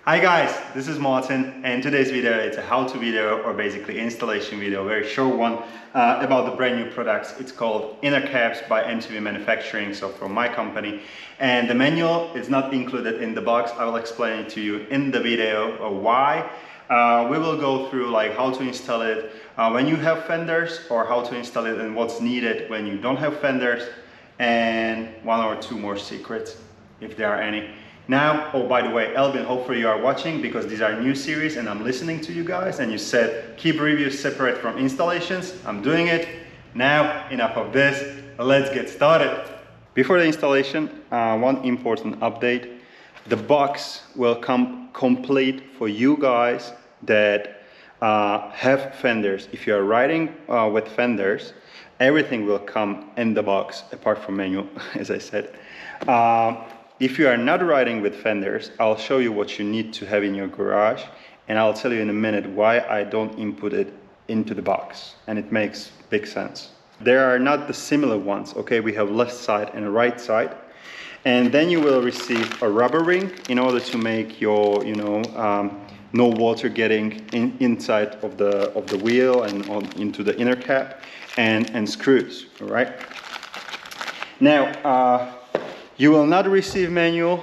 Hi guys, this is Martin, and today's video is a how-to video, or basically installation video, a very short one about the brand new products. It's called Inner Caps by MTV Manufacturing, so from my company. And the manual is not included in the box. I will explain it to you in the video why. We will go through like how to install it when you have fenders, or how to install it and what's needed when you don't have fenders, and one or two more secrets if there are any. Now, oh, by the way, Elvin, hopefully you are watching, because these are new series and I'm listening to you guys, and you said keep reviews separate from installations. I'm doing it. Now, enough of this, let's get started. Before the installation, one important update. The box will come complete for you guys that have fenders. If you are riding with fenders, everything will come in the box apart from manual, as I said. If you are not riding with fenders, I'll show you what you need to have in your garage, and I'll tell you in a minute why I don't input it into the box, and it makes big sense. There are not the similar ones, okay? We have left side and right side, and then you will receive a rubber ring in order to make your, no water getting inside of the wheel and into the inner cap, and screws, all right? Now, you will not receive manual.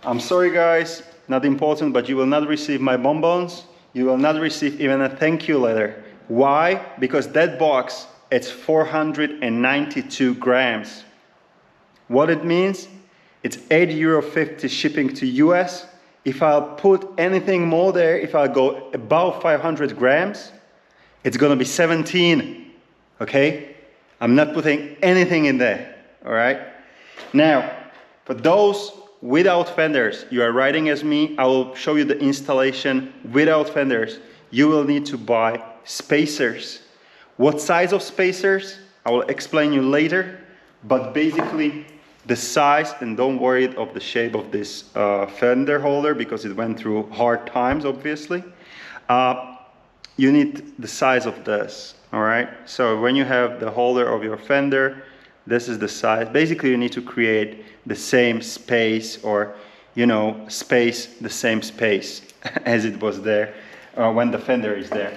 I'm sorry guys, not important, but you will not receive my bonbons. You will not receive even a thank you letter. Why? Because that box, it's 492 grams. What it means? It's €8.50 shipping to US. If I'll put anything more there, if I go above 500 grams, it's gonna be 17, okay? I'm not putting anything in there, all right? Now, for those without fenders, you are riding as me, I will show you the installation without fenders. You will need to buy spacers. What size of spacers? I will explain you later, but basically the size, and don't worry of the shape of this fender holder, because it went through hard times, obviously. You need the size of this, all right? So when you have the holder of your fender, this is the size. Basically, you need to create the same space, or, the same space as it was there when the fender is there.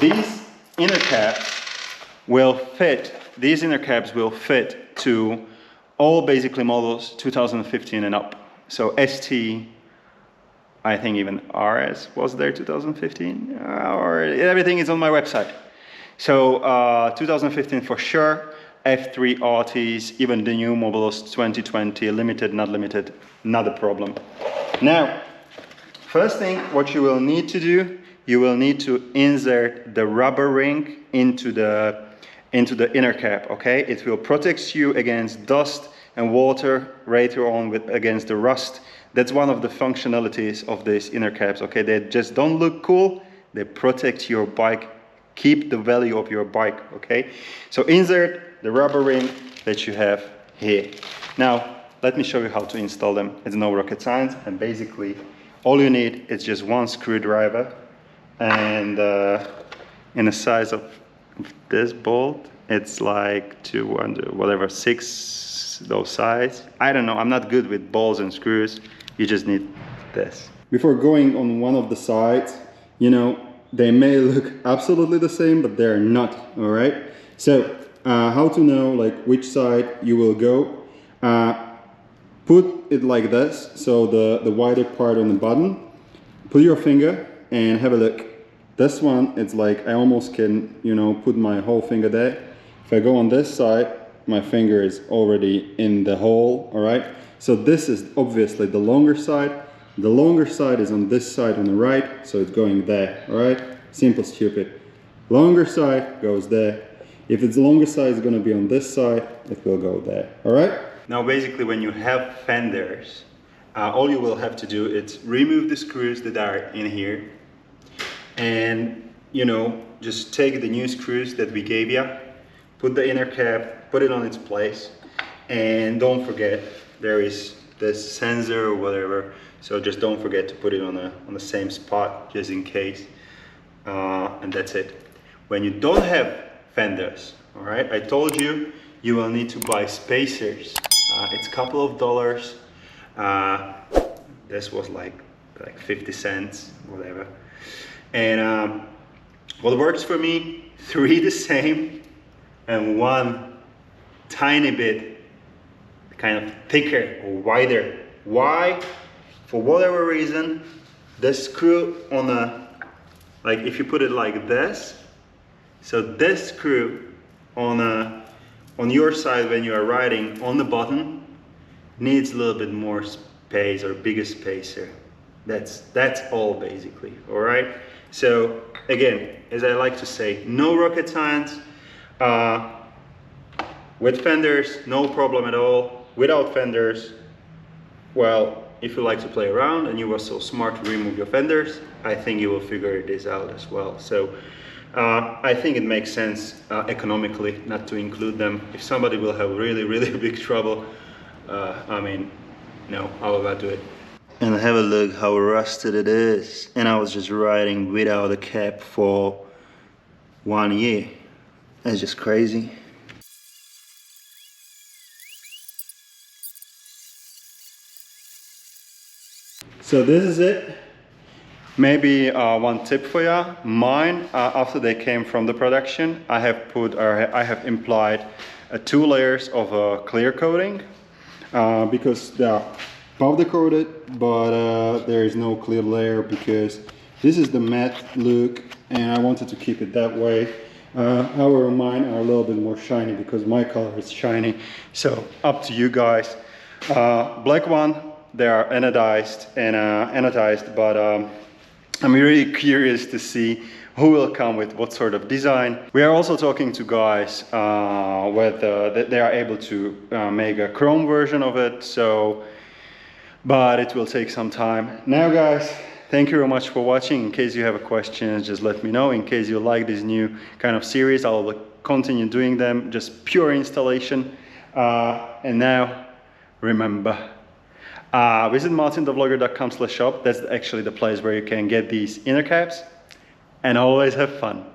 These inner caps will fit, to all basically models 2015 and up. So ST, I think even RS was there 2015, or everything is on my website. So 2015 for sure. F3 RTs, even the new models 2020, limited, not a problem. Now, first thing what you will need to do, you will need to insert the rubber ring into the inner cap, okay? It will protect you against dust and water, later on against the rust. That's one of the functionalities of these inner caps, okay? They just don't look cool, they protect your bike, keep the value of your bike, okay? So insert the rubber ring that you have here. Now, let me show you how to install them. It's no rocket science, and basically all you need is just one screwdriver, and in the size of this bolt, it's like 6 those size. I don't know, I'm not good with bolts and screws. You just need this. Before going on one of the sides, they may look absolutely the same, but they're not, all right? So, how to know like which side you will go? Put it like this, so the wider part on the button. Put your finger and have a look. This one, it's like I almost can, put my whole finger there. If I go on this side, my finger is already in the hole, all right? So this is obviously the longer side. The longer side is on this side on the right, so it's going there, all right? Simple, stupid. Longer side goes there. If it's the longer side, it's going to be on this side, it will go there, all right? Now basically when you have fenders, all you will have to do is remove the screws that are in here, and just take the new screws that we gave you, put the inner cap, put it on its place, and don't forget there is this sensor or whatever, so just don't forget to put it on the same spot just in case, and that's it. When you don't have fenders, all right, I told you you will need to buy spacers. It's a couple of dollars. This was like like 50 cents, whatever. And what works for me, 3 the same and 1 tiny bit kind of thicker or wider. Why? For whatever reason, the screw on a, like if you put it like this, so this screw on your side when you are riding on the button needs a little bit more space or bigger space here. That's all basically, all right? So again, as I like to say, no rocket science. With fenders, no problem at all. Without fenders, well, if you like to play around and you were so smart to remove your fenders, I think you will figure this out as well. So I think it makes sense economically not to include them. If somebody will have really big trouble, I mean, no, I will not do it. And have a look how rusted it is. And I was just riding without a cap for 1 year. That's just crazy. So this is it. Maybe one tip for you. Mine, after they came from the production, I have put, or I have applied 2 layers of clear coating because they are powder coated, but there is no clear layer because this is the matte look and I wanted to keep it that way. However, mine are a little bit more shiny because my color is shiny. So up to you guys. Black one, they are anodized, but I'm really curious to see who will come with what sort of design. We are also talking to guys that they are able to make a chrome version of it. So, but it will take some time. Now guys, thank you very much for watching. In case you have a question, just let me know. In case you like this new kind of series, I'll continue doing them, just pure installation. And now, remember, visit MartinTheVlogger.com/shop. That's actually the place where you can get these inner caps and always have fun.